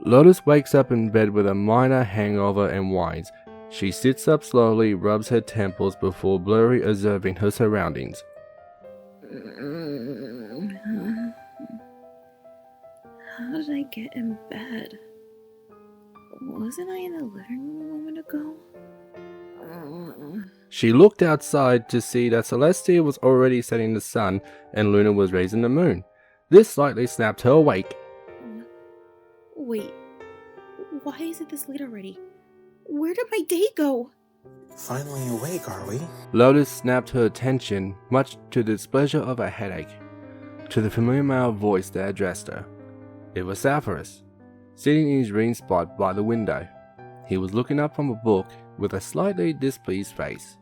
Lotus wakes up in bed with a minor hangover and whines. She sits up slowly, rubs her temples before blurry observing her surroundings. How did I get in bed? Wasn't I in the living room a moment ago? She looked outside to see that Celestia was already setting the sun and Luna was raising the moon. This slightly snapped her awake. Wait, why is it this late already? Where did my day go? Finally awake, are we? Lotus snapped her attention, much to the displeasure of a headache, to the familiar male voice that addressed her. It was Sapphirus, sitting in his green spot by the window. He was looking up from a book with a slightly displeased face.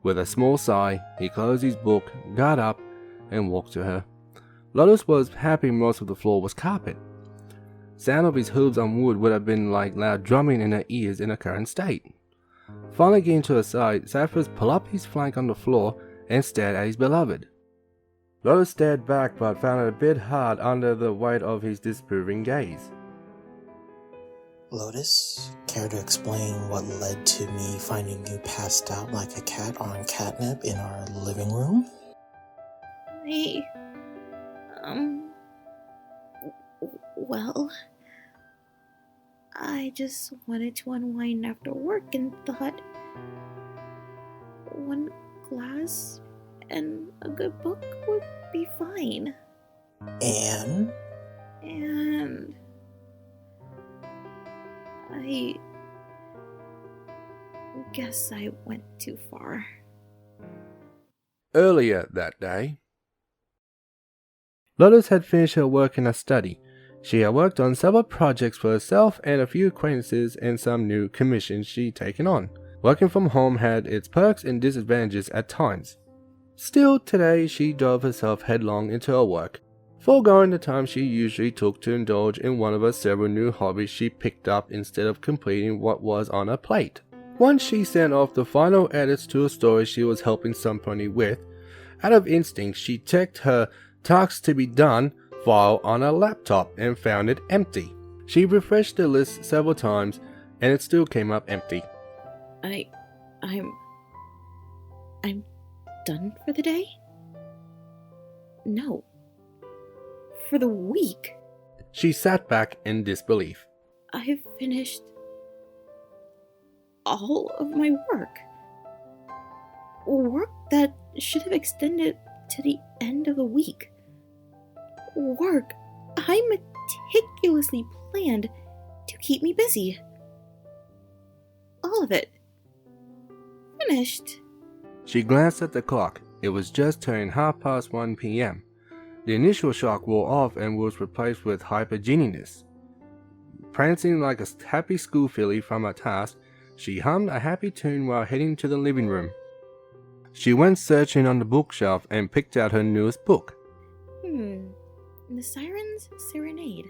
With a small sigh, he closed his book, got up, and walked to her. Lotus was happy most of the floor was carpet. Sound of his hooves on wood would have been like loud drumming in her ears in her current state. Finally getting to her side, Sapphirus pulled up his flank on the floor and stared at his beloved. Lotus stared back but found it a bit hard under the weight of his disapproving gaze. Lotus, care to explain what led to me finding you passed out like a cat on catnip in our living room? Well, I just wanted to unwind after work and thought one glass and a good book would be fine. And I guess I went too far. Earlier that day, Lotus had finished her work in her study. She had worked on several projects for herself and a few acquaintances and some new commissions she'd taken on. Working from home had its perks and disadvantages at times. Still, today she dove herself headlong into her work, foregoing the time she usually took to indulge in one of her several new hobbies she picked up instead of completing what was on her plate. Once she sent off the final edits to a story she was helping somebody with, out of instinct she checked her tasks to be done file on her laptop and found it empty. She refreshed the list several times and it still came up empty. I'm done for the day? No. For the week. She sat back in disbelief. I've finished all of my work. Work that should have extended to the end of the week. Work I meticulously planned to keep me busy. All of it. Finished. She glanced at the clock. It was just turning 1:30 p.m. The initial shock wore off and was replaced with hypergeniness. Prancing like a happy school filly from her task, she hummed a happy tune while heading to the living room. She went searching on the bookshelf and picked out her newest book. The Siren's Serenade.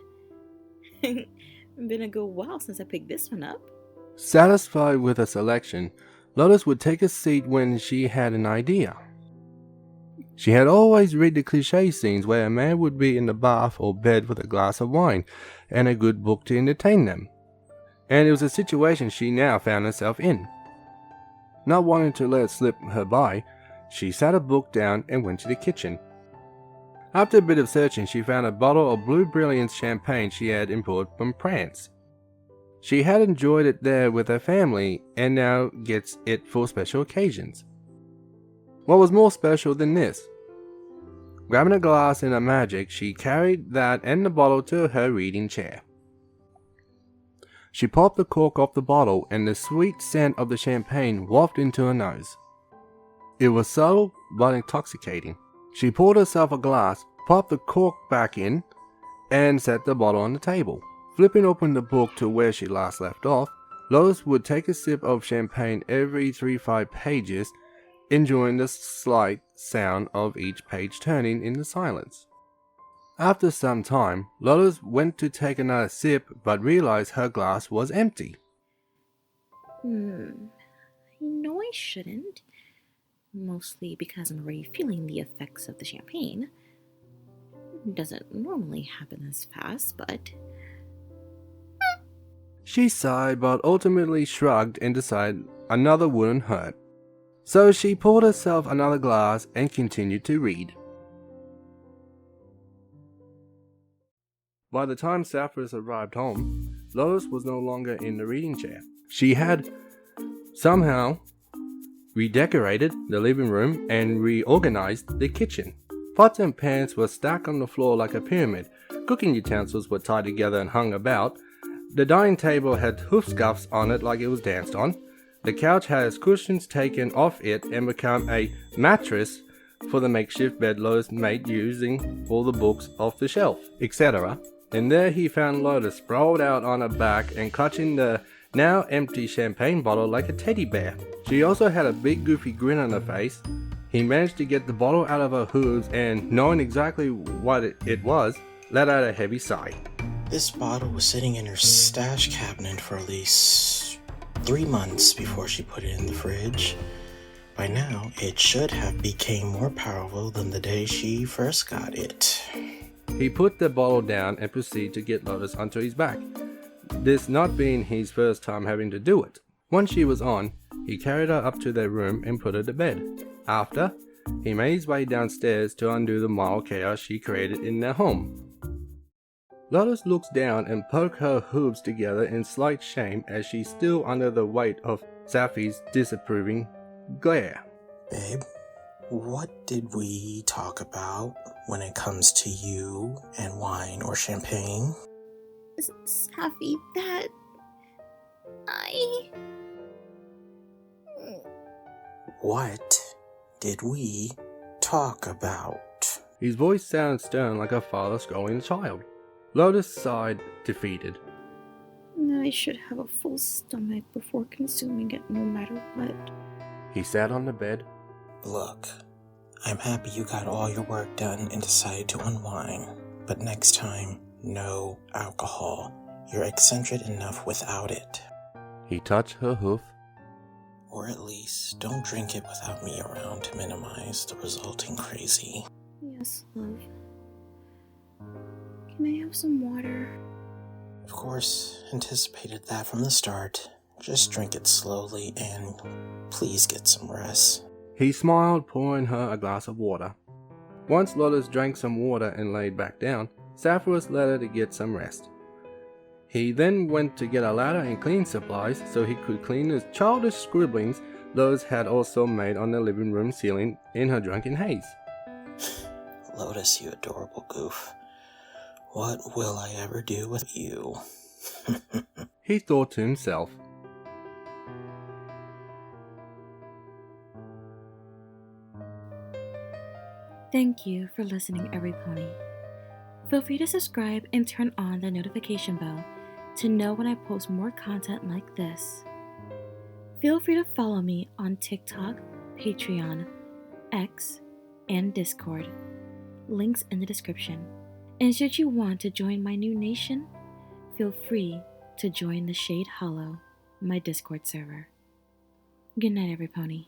Been a good while since I picked this one up. Satisfied with her selection, Lotus would take a seat when she had an idea. She had always read the cliché scenes where a man would be in the bath or bed with a glass of wine and a good book to entertain them. And it was a situation she now found herself in. Not wanting to let it slip her by, she sat her book down and went to the kitchen. After a bit of searching, she found a bottle of Blue Brilliance champagne she had imported from France. She had enjoyed it there with her family and now gets it for special occasions. What was more special than this? Grabbing a glass and a magic, she carried that and the bottle to her reading chair. She popped the cork off the bottle and the sweet scent of the champagne wafted into her nose. It was subtle but intoxicating. She poured herself a glass, popped the cork back in, and set the bottle on the table. Flipping open the book to where she last left off, Lotus would take a sip of champagne every 3-5 pages, enjoying the slight sound of each page turning in the silence. After some time, Lotus went to take another sip but realized her glass was empty. I know I shouldn't. Mostly because I'm already feeling the effects of the champagne. It doesn't normally happen this fast, but She sighed but ultimately shrugged and decided another wouldn't hurt. So she poured herself another glass and continued to read. By the time Sapphirus arrived home, Lotus was no longer in the reading chair. She had somehow redecorated the living room and reorganized the kitchen. Pots and pans were stacked on the floor like a pyramid. Cooking utensils were tied together and hung about. The dining table had hoof scuffs on it like it was danced on. The couch had its cushions taken off it and become a mattress for the makeshift bed Lotus made using all the books off the shelf, etc. And there he found Lotus sprawled out on her back and clutching the now empty champagne bottle like a teddy bear. She also had a big goofy grin on her face. He managed to get the bottle out of her hooves and, knowing exactly what it was, let out a heavy sigh. This bottle was sitting in her stash cabinet for at least 3 months before she put it in the fridge. By now, it should have become more powerful than the day she first got it. He put the bottle down and proceeded to get Lotus onto his back, this not being his first time having to do it. Once she was on, he carried her up to their room and put her to bed. After, he made his way downstairs to undo the mild chaos she created in their home. Lotus looks down and pokes her hooves together in slight shame as she's still under the weight of Sapphi's disapproving glare. Babe, what did we talk about when it comes to you and wine or champagne? Sapphi, that... What did we talk about? His voice sounded stern like a father scolding a child. Lotus sighed, defeated. I should have a full stomach before consuming it no matter what. He sat on the bed. Look, I'm happy you got all your work done and decided to unwind, but next time, no alcohol. You're eccentric enough without it. He touched her hoof. Or at least, don't drink it without me around to minimize the resulting crazy. Yes, love. Can I have some water? Of course, anticipated that from the start. Just drink it slowly and please get some rest. He smiled, pouring her a glass of water. Once Lotus drank some water and laid back down, Sapphirus let her to get some rest. He then went to get a ladder and cleaning supplies so he could clean the childish scribblings Lotus had also made on the living room ceiling in her drunken haze. Lotus, you adorable goof. What will I ever do with you? He thought to himself. Thank you for listening, every pony. Feel free to subscribe and turn on the notification bell to know when I post more content like this. Feel free to follow me on TikTok, Patreon, X, and Discord. Links in the description. And should you want to join my new nation, feel free to join the Shade Hollow, my Discord server. Good night, every pony.